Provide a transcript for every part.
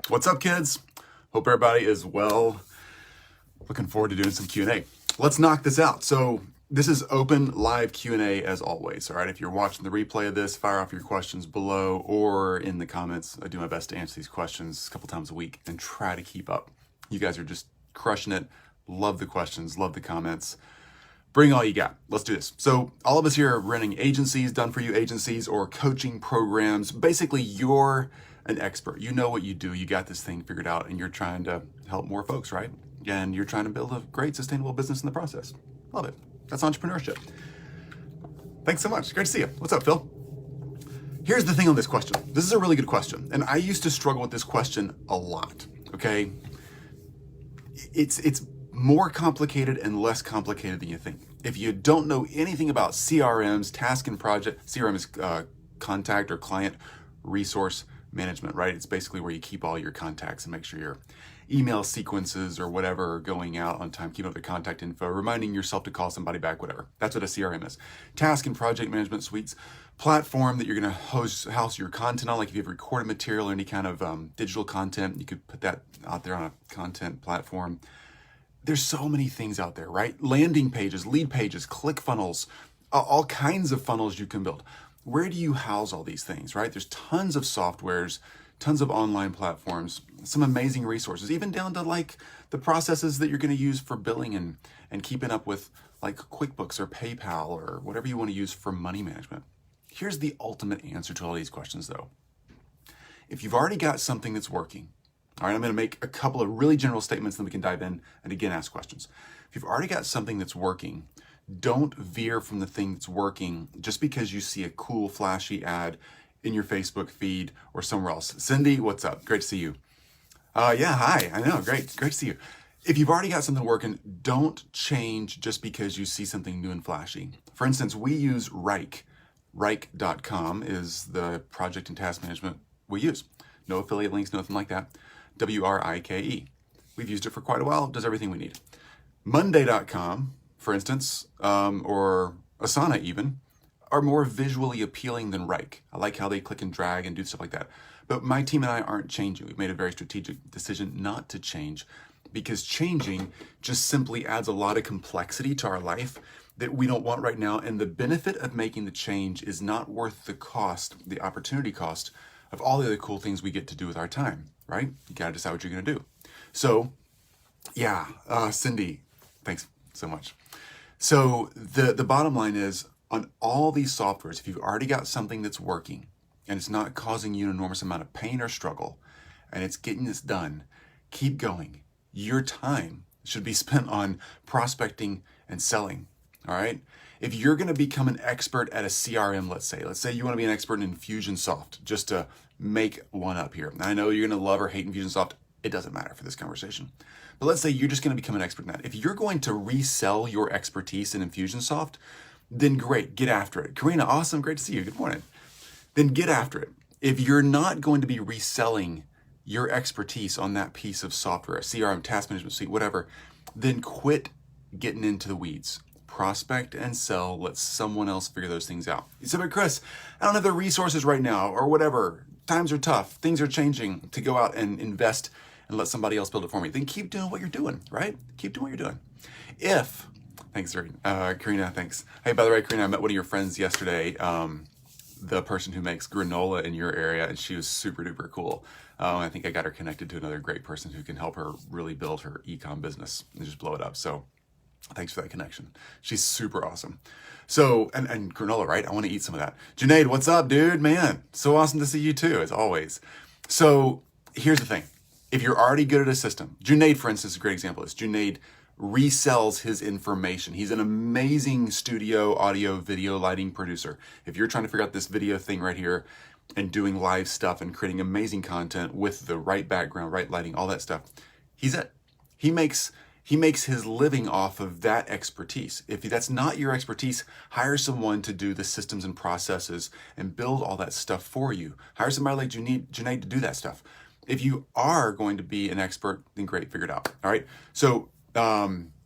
What's up, kids? Hope everybody is well. Looking forward to doing some Q&A. Let's knock this out. So this is open live Q&A as always. All right, if you're watching the replay of this, fire off your questions below or in the comments. I do my best to answer these questions a couple times a week and try to keep up. You guys are just crushing it. Love the questions, love the comments. Bring all you got. Let's do this. So all of us here are running agencies, done for you agencies, or coaching programs. Basically, you're an expert. You know what you do. You got this thing figured out and you're trying to help more folks, right? And you're trying to build a great sustainable business in the process. Love it. That's entrepreneurship. Thanks so much. Great to see you. What's up, Phil? Here's the thing on this question. This is a really good question. And I used to struggle with this question a lot, okay? It's more complicated and less complicated than you think. If you don't know anything about CRMs, task and project, CRM is contact or client resource management, right? It's basically where you keep all your contacts and make sure your email sequences or whatever are going out on time, keeping up their contact info, reminding yourself to call somebody back, whatever. That's what a CRM is. Task and project management suites, platform that you're going to house your content on, like if you have recorded material or any kind of digital content, you could put that out there on a content platform. There's so many things out there, right? Landing pages, lead pages, click funnels, all kinds of funnels you can build. Where do you house all these things, right? There's tons of softwares, tons of online platforms, some amazing resources, even down to like the processes that you're going to use for billing and keeping up with like QuickBooks or PayPal or whatever you want to use for money management. Here's the ultimate answer to all these questions though. If you've already got something that's working, all right, I'm going to make a couple of really general statements, then we can dive in and again ask questions. If you've already got something that's working, don't veer from the thing that's working just because you see a cool, flashy ad in your Facebook feed or somewhere else. Cindy, what's up? Great to see you. Yeah, hi. I know, great to see you. If you've already got something working, don't change just because you see something new and flashy. For instance, we use Rike. Rike.com is the project and task management we use. No affiliate links, nothing like that. WRIKE. We've used it for quite a while. It does everything we need. Monday.com, for instance, or Asana even, are more visually appealing than Rike. I like how they click and drag and do stuff like that. But my team and I aren't changing. We've made a very strategic decision not to change because changing just simply adds a lot of complexity to our life that we don't want right now. And the benefit of making the change is not worth the cost, the opportunity cost of all the other cool things we get to do with our time, right? You gotta decide what you're gonna do. So yeah, Cindy, thanks so much. So the bottom line is on all these softwares, if you've already got something that's working and it's not causing you an enormous amount of pain or struggle and it's getting this done, keep going. Your time should be spent on prospecting and selling, all right? If you're gonna become an expert at a CRM, let's say you wanna be an expert in Infusionsoft, just to make one up here. I know you're gonna love or hate Infusionsoft. It doesn't matter for this conversation. But let's say you're just gonna become an expert in that. If you're going to resell your expertise in Infusionsoft, then great, get after it. Karina, awesome, great to see you, good morning. Then get after it. If you're not going to be reselling your expertise on that piece of software, CRM, task management suite, whatever, then quit getting into the weeds. Prospect and sell, let someone else figure those things out. You said, but Chris, I don't have the resources right now or whatever. Times are tough, things are changing to go out and invest and let somebody else build it for me. Then keep doing what you're doing, right? Keep doing what you're doing. Thanks, Karina, thanks. Hey, by the way, Karina, I met one of your friends yesterday, the person who makes granola in your area, and she was super duper cool. I think I got her connected to another great person who can help her really build her e-com business and just blow it up. So thanks for that connection. She's super awesome. So, and granola, right? I want to eat some of that. Junaid, what's up, dude? Man, so awesome to see you too, as always. So here's the thing. If you're already good at a system, Junaid, for instance, is a great example of this. Junaid resells his information. He's an amazing studio, audio, video, lighting producer. If you're trying to figure out this video thing right here and doing live stuff and creating amazing content with the right background, right lighting, all that stuff, he's it. He makes his living off of that expertise. If that's not your expertise, hire someone to do the systems and processes and build all that stuff for you. Hire somebody like Junaid to do that stuff. If you are going to be an expert, then great, figure it out. All right. So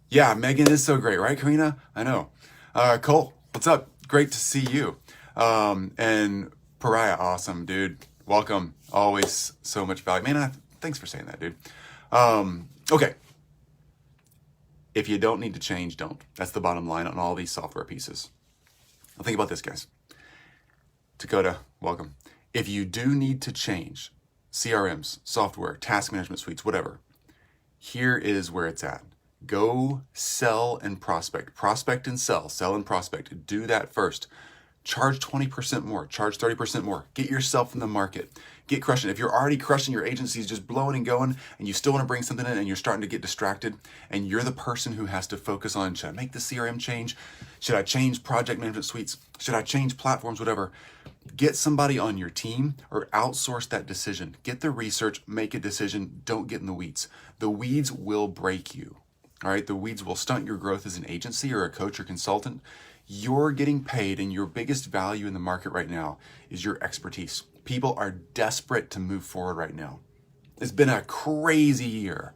yeah, Megan is so great, right, Karina? I know. Cole, what's up? Great to see you. And Pariah, awesome, dude. Welcome. Always so much value. Man, Thanks for saying that, dude. Okay. If you don't need to change, don't. That's the bottom line on all these software pieces. Now think about this, guys. Dakota, welcome. If you do need to change CRMs, software, task management suites, whatever, here is where it's at. Go sell and prospect. Prospect and sell and prospect. Do that first. Charge 20% more, charge 30% more. Get yourself in the market. Get crushing. If you're already crushing, your agency's just blowing and going, and you still want to bring something in and you're starting to get distracted, and you're the person who has to focus on, should I make the CRM change? Should I change project management suites? Should I change platforms? Whatever. Get somebody on your team or outsource that decision. Get the research, make a decision. Don't get in the weeds. The weeds will break you. All right, the weeds will stunt your growth as an agency or a coach or consultant. You're getting paid, and your biggest value in the market right now is your expertise. People are desperate to move forward right now. It's been a crazy year.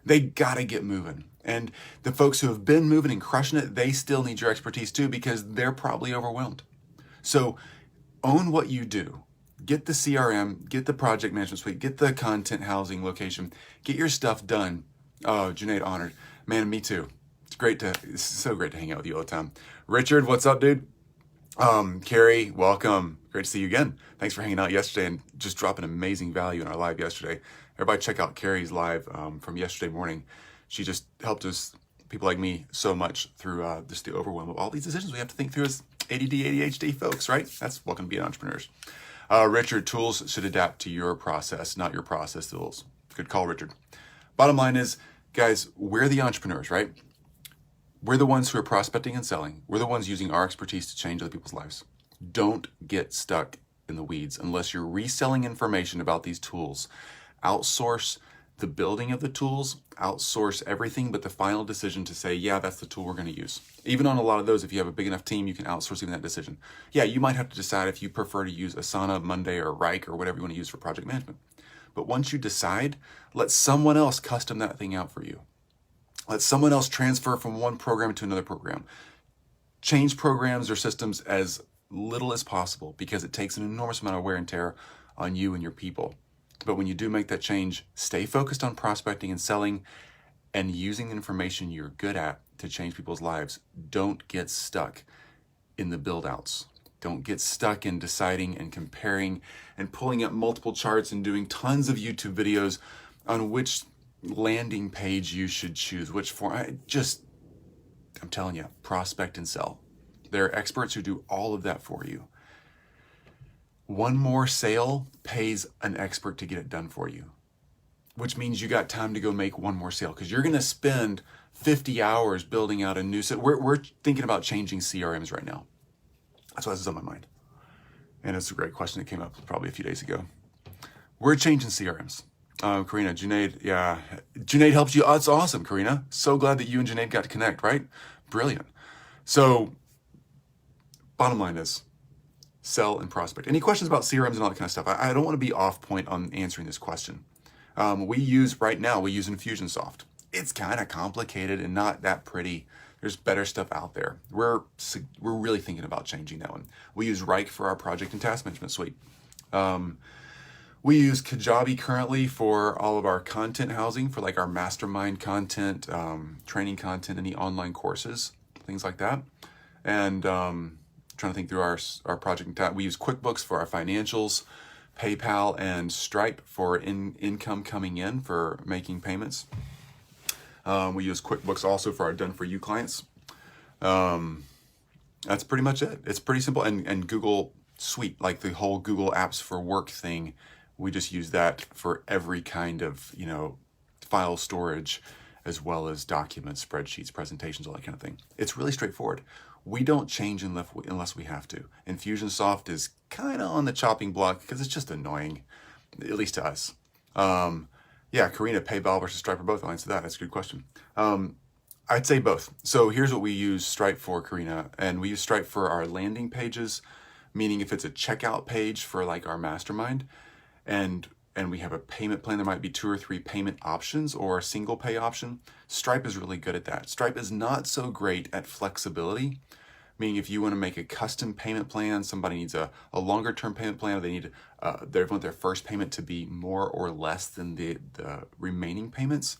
They gotta get moving. And the folks who have been moving and crushing it, they still need your expertise too, because they're probably overwhelmed. So own what you do. Get the CRM, get the project management suite, get the content housing location, get your stuff done. Oh, Junaid, honored. Man, me too. It's so great to hang out with you all the time. Richard, what's up, dude? Carrie, welcome. Great to see you again. Thanks for hanging out yesterday and just dropping amazing value in our live yesterday. Everybody check out Carrie's live from yesterday morning. She just helped us, people like me, so much through just the overwhelm of all these decisions we have to think through as ADD, ADHD folks, right? That's welcome to being entrepreneurs. Richard, tools should adapt to your process, not your process tools. Good call, Richard. Bottom line is, guys, we're the entrepreneurs, right? We're the ones who are prospecting and selling. We're the ones using our expertise to change other people's lives. Don't get stuck in the weeds unless you're reselling information about these tools. Outsource the building of the tools, outsource everything but the final decision to say, yeah, that's the tool we're going to use. Even on a lot of those, if you have a big enough team, you can outsource even that decision. Yeah, you might have to decide if you prefer to use Asana, Monday, or Rike, or whatever you want to use for project management. But once you decide, let someone else custom that thing out for you. Let someone else transfer from one program to another program. Change programs or systems as little as possible because it takes an enormous amount of wear and tear on you and your people. But when you do make that change, stay focused on prospecting and selling and using the information you're good at to change people's lives. Don't get stuck in the build outs. Don't get stuck in deciding and comparing and pulling up multiple charts and doing tons of YouTube videos on which landing page you should choose, which form. I'm telling you, prospect and sell. There are experts who do all of that for you. One more sale pays an expert to get it done for you, which means you got time to go make one more sale because you're going to spend 50 hours building out a new set. We're thinking about changing CRMs right now. That's why this is on my mind. And it's a great question that came up probably a few days ago. We're changing CRMs. Karina, Junaid, yeah. Junaid helps you. Oh, that's awesome, Karina. So glad that you and Junaid got to connect, right? Brilliant. So, bottom line is, sell and prospect. Any questions about CRMs and all that kind of stuff? I don't want to be off point on answering this question. Right now, we use Infusionsoft. It's kind of complicated and not that pretty. There's better stuff out there. We're really thinking about changing that one. We use Rike for our project and task management suite. We use Kajabi currently for all of our content housing, for like our mastermind content, training content, any online courses, things like that. And trying to think through our project and task. We use QuickBooks for our financials, PayPal and Stripe for income coming in for making payments. We use QuickBooks also for our done-for-you clients. That's pretty much it. It's pretty simple. And Google Suite, like the whole Google Apps for Work thing, we just use that for every kind of, file storage, as well as documents, spreadsheets, presentations, all that kind of thing. It's really straightforward. We don't change unless we have to. Infusionsoft is kind of on the chopping block because it's just annoying, at least to us. Yeah, Karina, PayPal versus Stripe or both? I'll answer that. That's a good question. I'd say both. So here's what we use Stripe for, Karina. And we use Stripe for our landing pages, meaning if it's a checkout page for like our mastermind, and we have a payment plan, there might be 2 or 3 payment options or a single pay option. Stripe is really good at that. Stripe is not so great at flexibility, Meaning if you want to make a custom payment plan, somebody needs a longer term payment plan, or they need they want their first payment to be more or less than the remaining payments,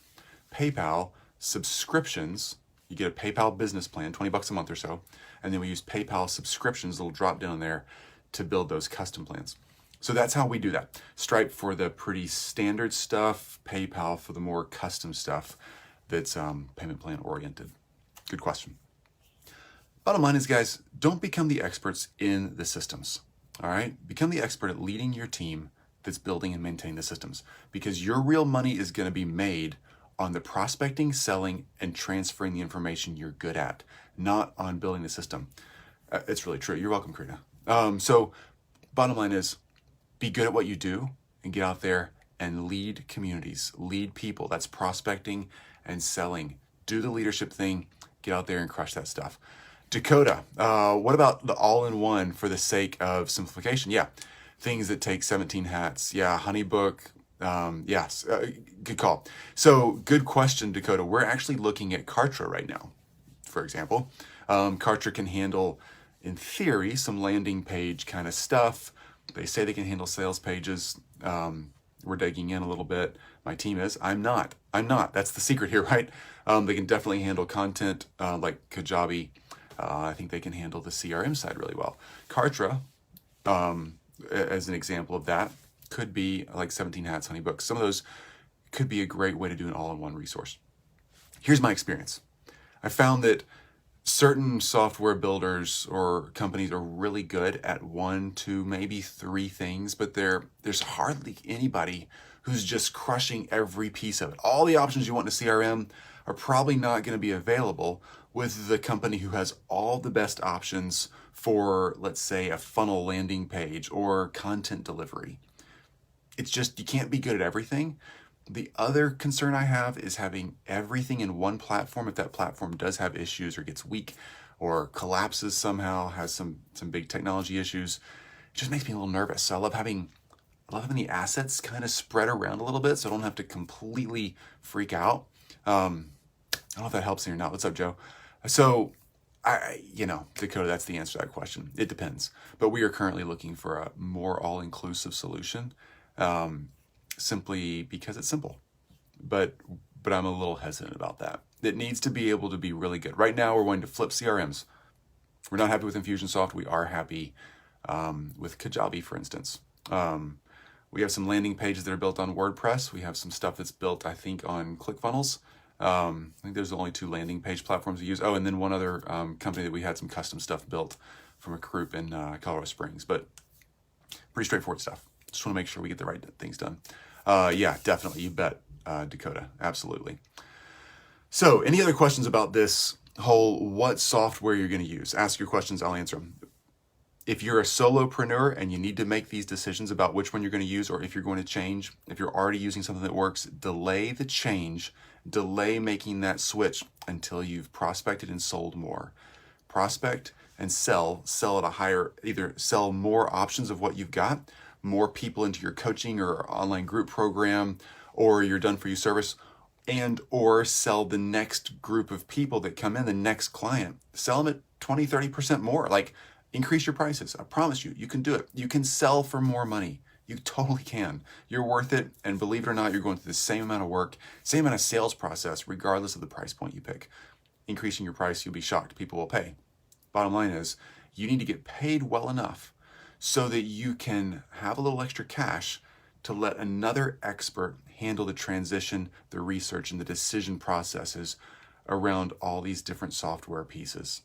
PayPal subscriptions, you get a PayPal business plan, $20 a month or so, and then we use PayPal subscriptions, a little drop down there, to build those custom plans. So that's how we do that. Stripe for the pretty standard stuff, PayPal for the more custom stuff that's payment plan oriented. Good question. Bottom line is, guys, don't become the experts in the systems, all right? Become the expert at leading your team that's building and maintaining the systems, because your real money is going to be made on the prospecting, selling, and transferring the information you're good at, not on building the system. It's really true. You're welcome, Karina. So bottom line is, be good at what you do and get out there and lead communities, lead people. That's prospecting and selling. Do the leadership thing, get out there and crush that stuff. Dakota, what about the all-in-one for the sake of simplification? Yeah, things that take 17 hats. Yeah, Honeybook. Yes, good call. So good question, Dakota. We're actually looking at Kartra right now, for example. Kartra can handle, in theory, some landing page kind of stuff. They say they can handle sales pages. We're digging in a little bit. My team is. I'm not. That's the secret here, right? They can definitely handle content like Kajabi. I think they can handle the CRM side really well. Kartra, as an example of that, could be like 17 Hats, Honeybooks. Some of those could be a great way to do an all-in-one resource. Here's my experience. I found that certain software builders or companies are really good at 1, 2, maybe 3 things, but there's hardly anybody who's just crushing every piece of it. All the options you want in a CRM are probably not going to be available with the company who has all the best options for, let's say, a funnel landing page or content delivery. It's just, you can't be good at everything. The other concern I have is having everything in one platform. If that platform does have issues or gets weak or collapses somehow, has some big technology issues, it just makes me a little nervous. So I love having the assets kind of spread around a little bit so I don't have to completely freak out. I don't know if that helps you or not. What's up, Joe? So, Dakota, that's the answer to that question. It depends. But we are currently looking for a more all-inclusive solution, simply because it's simple. But I'm a little hesitant about that. It needs to be able to be really good. Right now, we're going to flip CRMs. We're not happy with Infusionsoft. We are happy with Kajabi, for instance. We have some landing pages that are built on WordPress. We have some stuff that's built, I think, on ClickFunnels. I think there's only 2 landing page platforms we use. Oh, and then one other company that we had some custom stuff built from a group in Colorado Springs, but pretty straightforward stuff. Just want to make sure we get the right things done. Yeah, definitely. You bet, Dakota. Absolutely. So any other questions about this whole what software you're going to use? Ask your questions. I'll answer them. If you're a solopreneur and you need to make these decisions about which one you're going to use, or if you're going to change, if you're already using something that works, delay the change, delay making that switch until you've prospected and sold more. Prospect and sell at a higher, either sell more options of what you've got, more people into your coaching or online group program, or your done for you service, and or sell the next group of people that come in, the next client. Sell them at 20, 30% more. Like, increase your prices. I promise you, you can do it. You can sell for more money. You totally can. You're worth it. And believe it or not, you're going through the same amount of work, same amount of sales process, regardless of the price point you pick. Increasing your price, you'll be shocked. People will pay. Bottom line is, you need to get paid well enough so that you can have a little extra cash to let another expert handle the transition, the research, and the decision processes around all these different software pieces.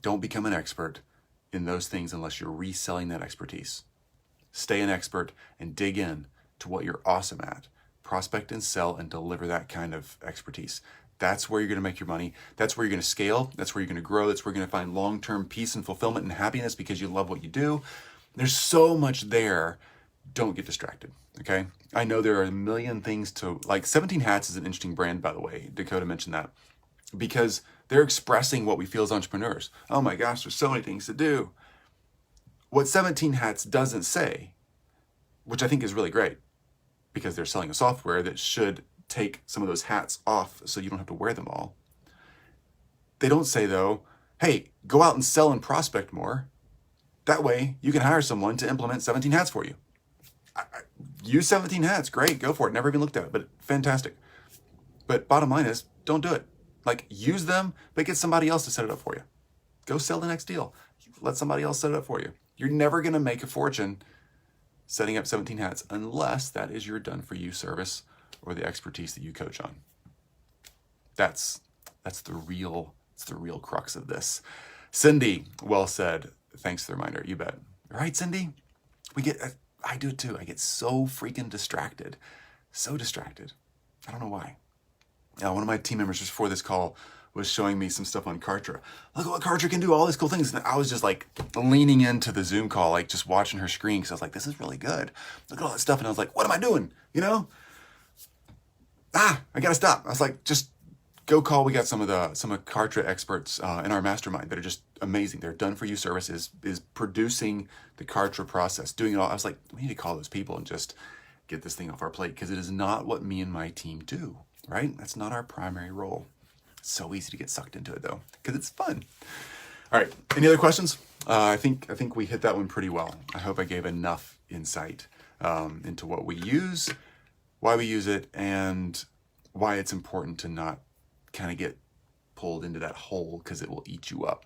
Don't become an expert in those things unless you're reselling that expertise. Stay an expert and dig in to what you're awesome at. Prospect and sell and deliver that kind of expertise. That's where you're going to make your money. That's where you're going to scale. That's where you're going to grow. That's where you're going to find long-term peace and fulfillment and happiness because you love what you do. There's so much there. Don't get distracted, okay? I know there are a million things to, like 17 Hats is an interesting brand, by the way. Dakota mentioned that. Because they're expressing what we feel as entrepreneurs. Oh my gosh, there's so many things to do. What 17 Hats doesn't say, which I think is really great, because they're selling a software that should take some of those hats off so you don't have to wear them all. They don't say, though, hey, go out and sell and prospect more. That way you can hire someone to implement 17 hats for you. Use 17 hats, great, go for it. Never even looked at it, but fantastic. But bottom line is, don't do it. Like, use them, but get somebody else to set it up for you. Go sell the next deal. Let somebody else set it up for you. You're never going to make a fortune setting up 17 hats unless that is your done-for-you service or the expertise that you coach on. That's the real crux of this. Cindy, well said. Thanks for the reminder. You bet. Right, Cindy? I do it too. I get so freaking distracted. So distracted. I don't know why. One of my team members just before this call was showing me some stuff on Kartra. Look at what Kartra can do, all these cool things. And I was just like leaning into the Zoom call, like just watching her screen, because I was like, this is really good. Look at all that stuff. And I was like, what am I doing? You know? I gotta stop. I was like, just go call. We got some of Kartra experts in our mastermind that are just amazing. Their done for you service is producing the Kartra process, doing it all. I was like, we need to call those people and just get this thing off our plate, because it is not what me and my team do, right? That's not our primary role. It's so easy to get sucked into it though, because it's fun. All right, any other questions? I think we hit that one pretty well. I hope I gave enough insight into what we use, why we use it, and why it's important to not kind of get pulled into that hole, because it will eat you up.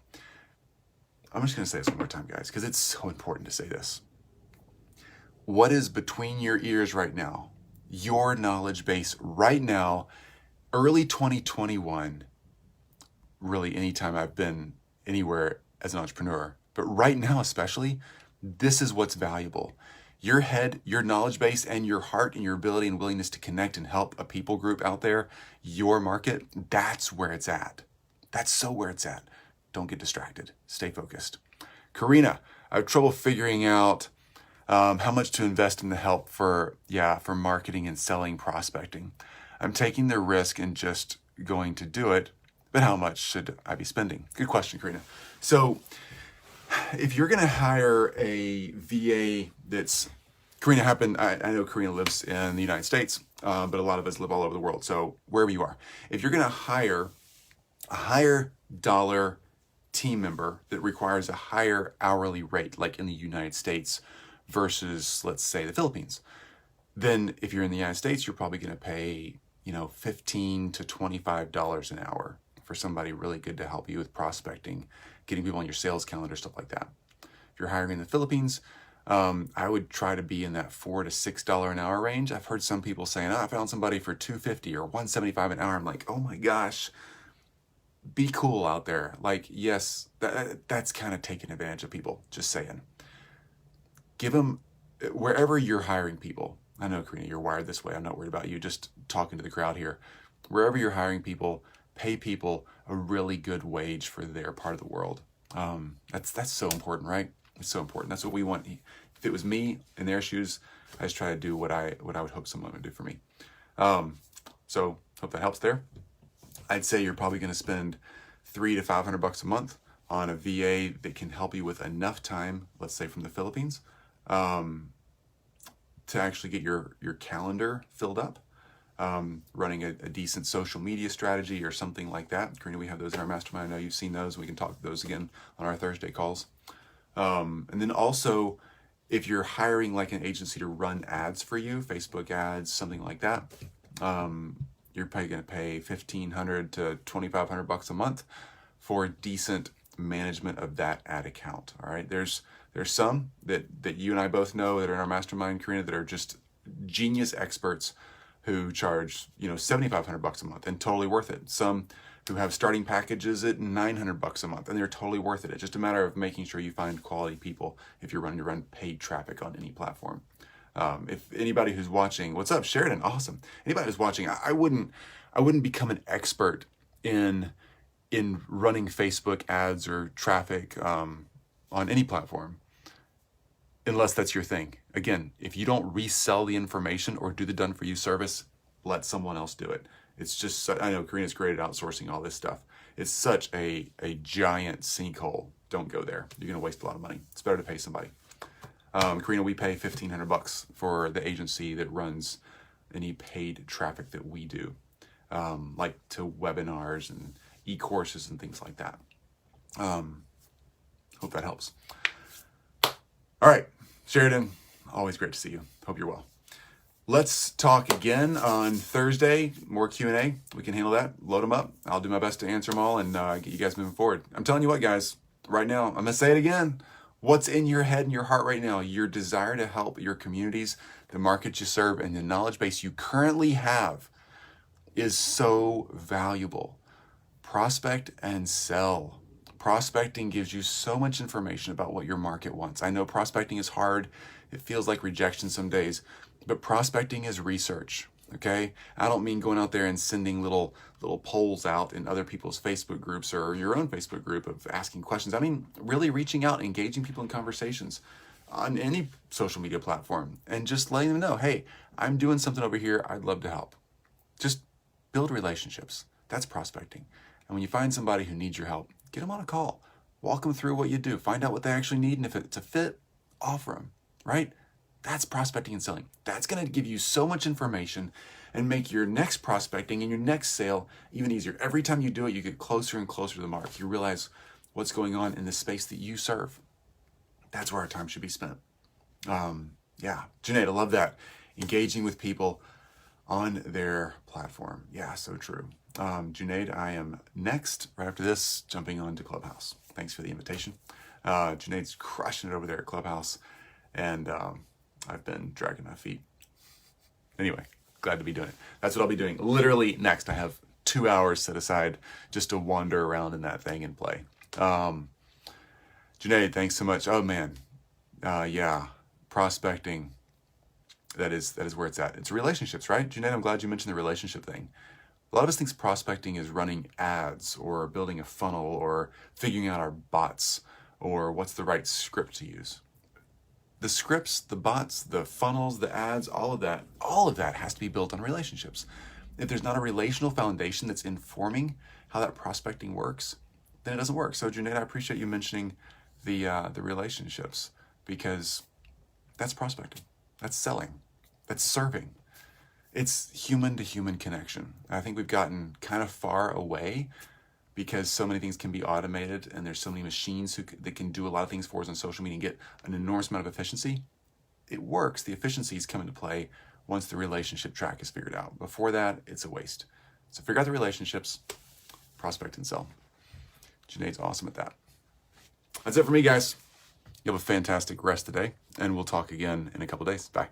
I'm just going to say this one more time, guys, because it's so important to say this. What is between your ears right now, your knowledge base right now, early 2021, really anytime I've been anywhere as an entrepreneur, but right now especially, this is what's valuable. Your head, your knowledge base, and your heart and your ability and willingness to connect and help a people group out there, your market, that's where it's at. That's so where it's at. Don't get distracted. Stay focused. Karina, I have trouble figuring out how much to invest in the help for marketing and selling, prospecting. I'm taking the risk and just going to do it, but how much should I be spending? Good question, Karina. So if you're going to hire a VA that's, Karina I know Karina lives in the United States, but a lot of us live all over the world. So wherever you are, if you're going to hire a higher dollar team member that requires a higher hourly rate, like in the United States versus, let's say, the Philippines, then if you're in the United States, you're probably going to pay, $15 to $25 an hour for somebody really good to help you with prospecting, getting people on your sales calendar, stuff like that. If you're hiring in the Philippines, I would try to be in that $4 to $6 an hour range. I've heard some people saying, I found somebody for $250 or $175 an hour. I'm like, oh my gosh, be cool out there. Like, yes, that's kind of taking advantage of people, just saying. Give them, wherever you're hiring people, I know, Karina, you're wired this way. I'm not worried about you, just talking to the crowd here. Wherever you're hiring people, pay people a really good wage for their part of the world. That's so important, right? It's so important. That's what we want. If it was me in their shoes, I just try to do what I would hope someone would do for me. So hope that helps there. I'd say you're probably going to spend $300 to $500 a month on a VA that can help you with enough time, let's say from the Philippines, to actually get your calendar filled up, running a decent social media strategy or something like that. Karina, we have those in our mastermind. I know you've seen those. We can talk those again on our Thursday calls. And then also, if you're hiring like an agency to run ads for you, Facebook ads, something like that, you're probably going to pay $1,500 to $2,500 a month for decent management of that ad account. All right. There's some that you and I both know that are in our mastermind, Karina, that are just genius experts who charge, $7,500 a month and totally worth it. Some who have starting packages at $900 a month and they're totally worth it. It's just a matter of making sure you find quality people if you're running to run paid traffic on any platform. If anybody who's watching, what's up, Sheridan? Awesome. Anybody who's watching, I wouldn't become an expert in running Facebook ads or traffic on any platform unless that's your thing. Again, if you don't resell the information or do the done for you service, let someone else do it. It's just, I know Karina's great at outsourcing all this stuff. It's such a giant sinkhole. Don't go there. You're going to waste a lot of money. It's better to pay somebody. Karina, we pay $1,500 for the agency that runs any paid traffic that we do, like to webinars and e-courses and things like that. Hope that helps. All right, Sheridan, always great to see you. Hope you're well. Let's talk again on Thursday. More Q&A. We can handle that. Load them up. I'll do my best to answer them all and get you guys moving forward. I'm telling you what, guys, right now, I'm going to say it again. What's in your head and your heart right now? Your desire to help your communities, the markets you serve, and the knowledge base you currently have is so valuable. Prospect and sell. Prospecting gives you so much information about what your market wants. I know prospecting is hard. It feels like rejection some days, but prospecting is research, okay? I don't mean going out there and sending little polls out in other people's Facebook groups or your own Facebook group of asking questions. I mean, really reaching out, engaging people in conversations on any social media platform and just letting them know, hey, I'm doing something over here. I'd love to help. Just build relationships. That's prospecting. And when you find somebody who needs your help, get them on a call. Walk them through what you do. Find out what they actually need. And if it's a fit, offer them, right? That's prospecting and selling. That's going to give you so much information and make your next prospecting and your next sale even easier. Every time you do it, you get closer and closer to the mark. You realize what's going on in the space that you serve. That's where our time should be spent. Yeah, Junaid, I love that. Engaging with people on their platform. Yeah, so true. Junaid, I am next, right after this, jumping on to Clubhouse. Thanks for the invitation. Junaid's crushing it over there at Clubhouse, and I've been dragging my feet. Anyway, glad to be doing it. That's what I'll be doing. Literally next, I have 2 hours set aside just to wander around in that thing and play. Junaid, thanks so much. Oh man, yeah, prospecting. That is where it's at. It's relationships, right? Junaid, I'm glad you mentioned the relationship thing. A lot of us think prospecting is running ads or building a funnel or figuring out our bots or what's the right script to use. The scripts, the bots, the funnels, the ads, all of that has to be built on relationships. If there's not a relational foundation that's informing how that prospecting works, then it doesn't work. So Junaid, I appreciate you mentioning the relationships, because that's prospecting, that's selling, that's serving. It's human to human connection. I think we've gotten kind of far away because so many things can be automated and there's so many machines that can do a lot of things for us on social media and get an enormous amount of efficiency. It works. The efficiencies come into play once the relationship track is figured out. Before that, it's a waste. So figure out the relationships, prospect and sell. Junaid's awesome at that. That's it for me, guys. You have a fantastic rest of the day, and we'll talk again in a couple days. Bye.